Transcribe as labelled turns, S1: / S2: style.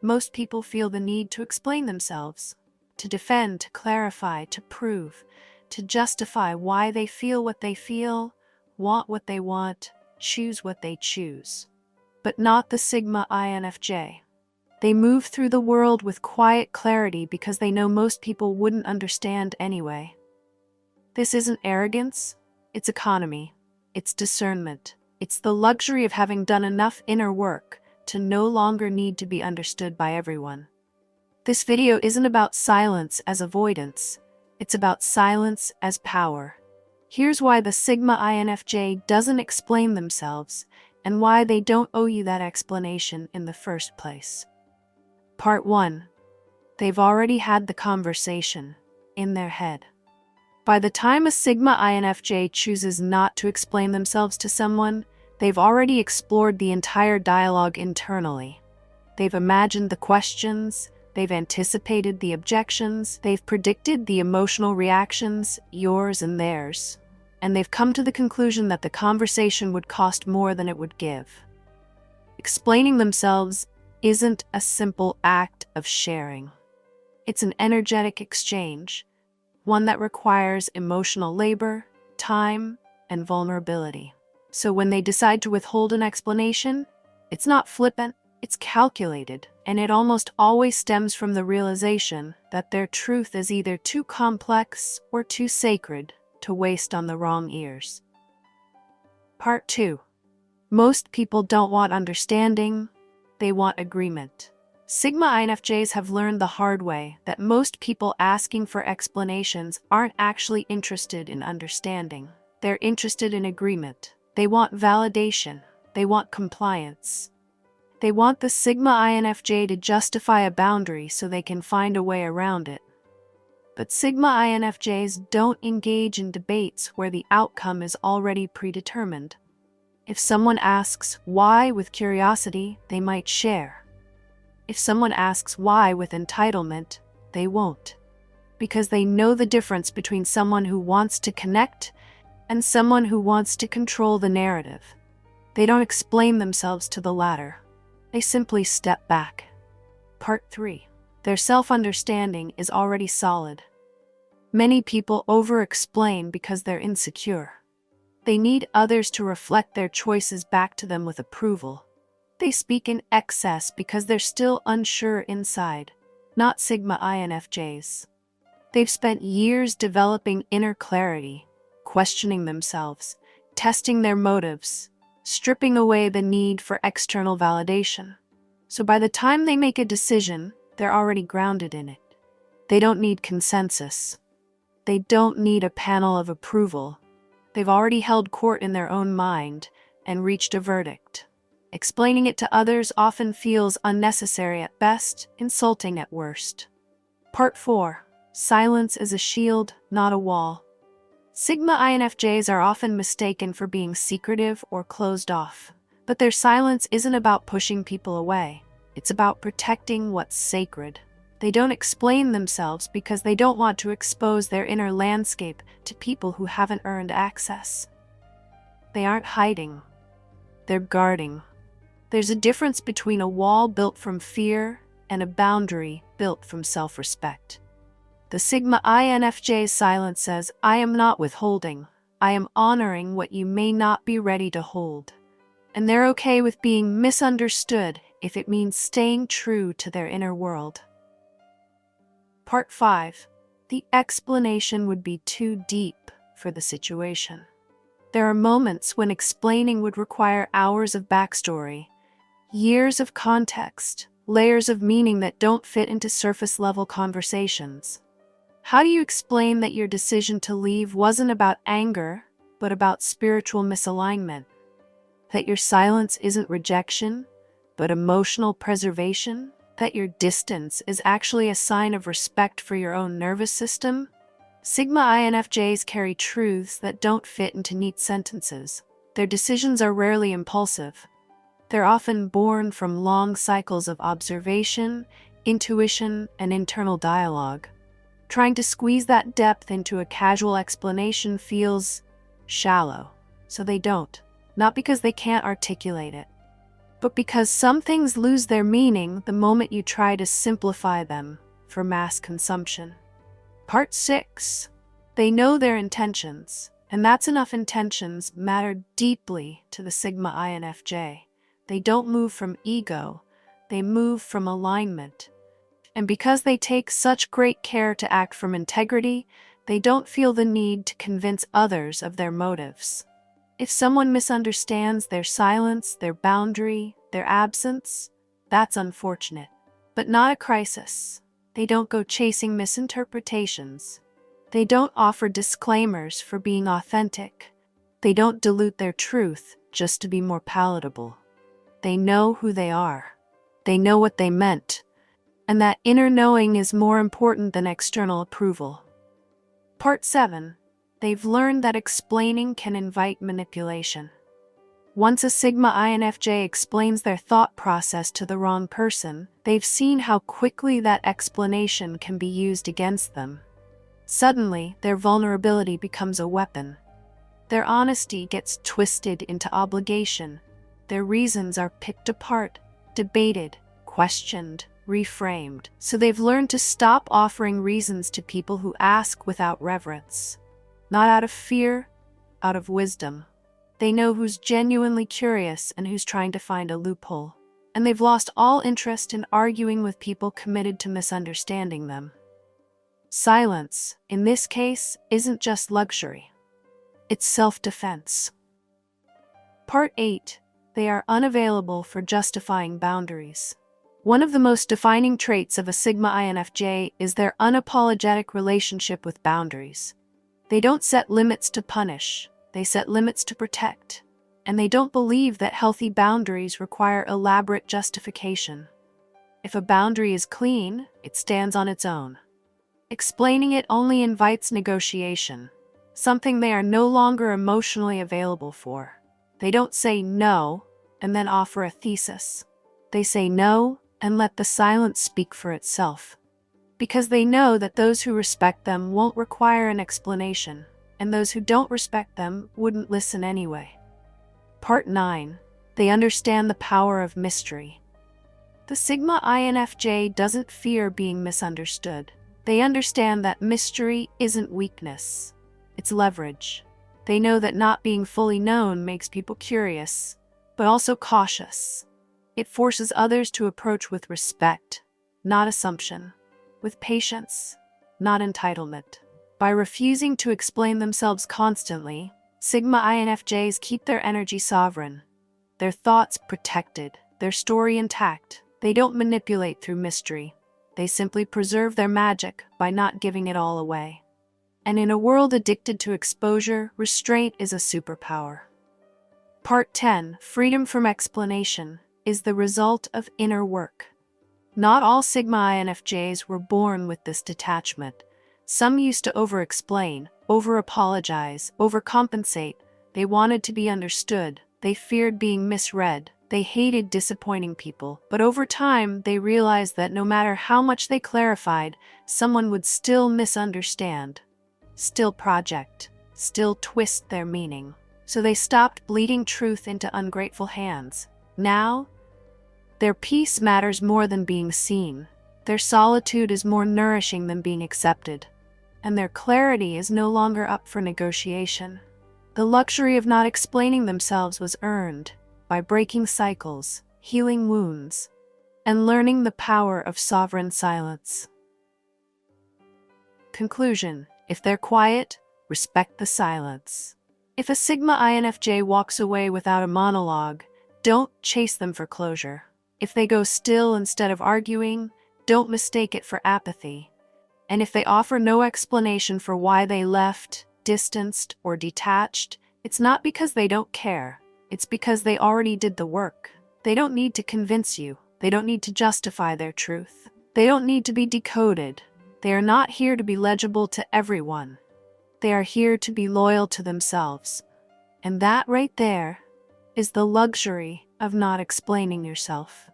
S1: Most people feel the need to explain themselves, to defend, to clarify, to prove, to justify why they feel what they feel, want what they want, choose what they choose. But not the Sigma INFJ. They move through the world with quiet clarity because they know most people wouldn't understand anyway. This isn't arrogance, it's economy, it's discernment. It's the luxury of having done enough inner work to no longer need to be understood by everyone. This video isn't about silence as avoidance, it's about silence as power. Here's why the Sigma INFJ doesn't explain themselves and why they don't owe you that explanation in the first place. Part 1. They've already had the conversation in their head. By the time a Sigma INFJ chooses not to explain themselves to someone, they've already explored the entire dialogue internally. They've imagined the questions, they've anticipated the objections, they've predicted the emotional reactions, yours and theirs, and they've come to the conclusion that the conversation would cost more than it would give. Explaining themselves isn't a simple act of sharing. It's an energetic exchange, one that requires emotional labor, time, and vulnerability. So when they decide to withhold an explanation, it's not flippant, it's calculated, and it almost always stems from the realization that their truth is either too complex or too sacred to waste on the wrong ears. Part 2. Most people don't want understanding, they want agreement. Sigma INFJs have learned the hard way that most people asking for explanations aren't actually interested in understanding. They're interested in agreement. They want validation. They want compliance. They want the Sigma INFJ to justify a boundary so they can find a way around it. But Sigma INFJs don't engage in debates where the outcome is already predetermined. If someone asks why with curiosity, they might share. If someone asks why with entitlement, they won't. Because they know the difference between someone who wants to connect and someone who wants to control the narrative. They don't explain themselves to the latter. They simply step back. Part 3. Their self-understanding is already solid. Many people over-explain because they're insecure. They need others to reflect their choices back to them with approval. They speak in excess because they're still unsure inside, not Sigma INFJs. They've spent years developing inner clarity, questioning themselves, testing their motives, stripping away the need for external validation. So by the time they make a decision, they're already grounded in it. They don't need consensus. They don't need a panel of approval. They've already held court in their own mind and reached a verdict. Explaining it to others often feels unnecessary at best, insulting at worst. Part 4. Silence is a shield, not a wall. Sigma INFJs are often mistaken for being secretive or closed off, but their silence isn't about pushing people away. It's about protecting what's sacred. They don't explain themselves because they don't want to expose their inner landscape to people who haven't earned access. They aren't hiding. They're guarding. There's a difference between a wall built from fear and a boundary built from self-respect. The Sigma INFJ's silence says, I am not withholding. I am honoring what you may not be ready to hold. And they're okay with being misunderstood if it means staying true to their inner world. Part 5. The explanation would be too deep for the situation. There are moments when explaining would require hours of backstory, years of context, layers of meaning that don't fit into surface-level conversations. How do you explain that your decision to leave wasn't about anger, but about spiritual misalignment? That your silence isn't rejection, but emotional preservation? That your distance is actually a sign of respect for your own nervous system? Sigma INFJs carry truths that don't fit into neat sentences. Their decisions are rarely impulsive. They're often born from long cycles of observation, intuition, and internal dialogue. Trying to squeeze that depth into a casual explanation feels shallow, so they don't. Not because they can't articulate it, but because some things lose their meaning the moment you try to simplify them for mass consumption. Part 6. They know their intentions, and that's enough. Intentions matter deeply to the Sigma INFJ. They don't move from ego, they move from alignment. And because they take such great care to act from integrity, they don't feel the need to convince others of their motives. If someone misunderstands their silence, their boundary, their absence, that's unfortunate, but not a crisis. They don't go chasing misinterpretations. They don't offer disclaimers for being authentic. They don't dilute their truth just to be more palatable. They know who they are. They know what they meant. And that inner knowing is more important than external approval. Part 7. They've learned that explaining can invite manipulation. Once a Sigma INFJ explains their thought process to the wrong person, they've seen how quickly that explanation can be used against them. Suddenly, their vulnerability becomes a weapon. Their honesty gets twisted into obligation. Their reasons are picked apart, debated, questioned, reframed. So they've learned to stop offering reasons to people who ask without reverence. Not out of fear, out of wisdom. They know who's genuinely curious and who's trying to find a loophole. And they've lost all interest in arguing with people committed to misunderstanding them. Silence, in this case, isn't just luxury. It's self-defense. Part 8. They are unavailable for justifying boundaries. One of the most defining traits of a Sigma INFJ is their unapologetic relationship with boundaries. They don't set limits to punish, they set limits to protect. And they don't believe that healthy boundaries require elaborate justification. If a boundary is clean, it stands on its own. Explaining it only invites negotiation, something they are no longer emotionally available for. They don't say no and then offer a thesis. They say no and let the silence speak for itself. Because they know that those who respect them won't require an explanation, and those who don't respect them wouldn't listen anyway. Part 9. They understand the power of mystery. The Sigma INFJ doesn't fear being misunderstood. They understand that mystery isn't weakness, it's leverage. They know that not being fully known makes people curious, but also cautious. It forces others to approach with respect, not assumption, with patience, not entitlement. By refusing to explain themselves constantly, Sigma INFJs keep their energy sovereign, their thoughts protected, their story intact. They don't manipulate through mystery. They simply preserve their magic by not giving it all away. And in a world addicted to exposure, restraint is a superpower. Part 10. Freedom from explanation is the result of inner work. Not all Sigma INFJs were born with this detachment. Some used to over-explain, over-apologize, overcompensate. They wanted to be understood. They feared being misread. They hated disappointing people. But over time, they realized that no matter how much they clarified, someone would still misunderstand, still project, still twist their meaning. So they stopped bleeding truth into ungrateful hands. Now, their peace matters more than being seen. Their solitude is more nourishing than being accepted. And their clarity is no longer up for negotiation. The luxury of not explaining themselves was earned by breaking cycles, healing wounds, and learning the power of sovereign silence. Conclusion: if they're quiet, respect the silence. If a Sigma INFJ walks away without a monologue, don't chase them for closure. If they go still instead of arguing, don't mistake it for apathy. And if they offer no explanation for why they left, distanced, or detached, it's not because they don't care. It's because they already did the work. They don't need to convince you. They don't need to justify their truth. They don't need to be decoded. They are not here to be legible to everyone. They are here to be loyal to themselves. And that right there is the luxury of not explaining yourself.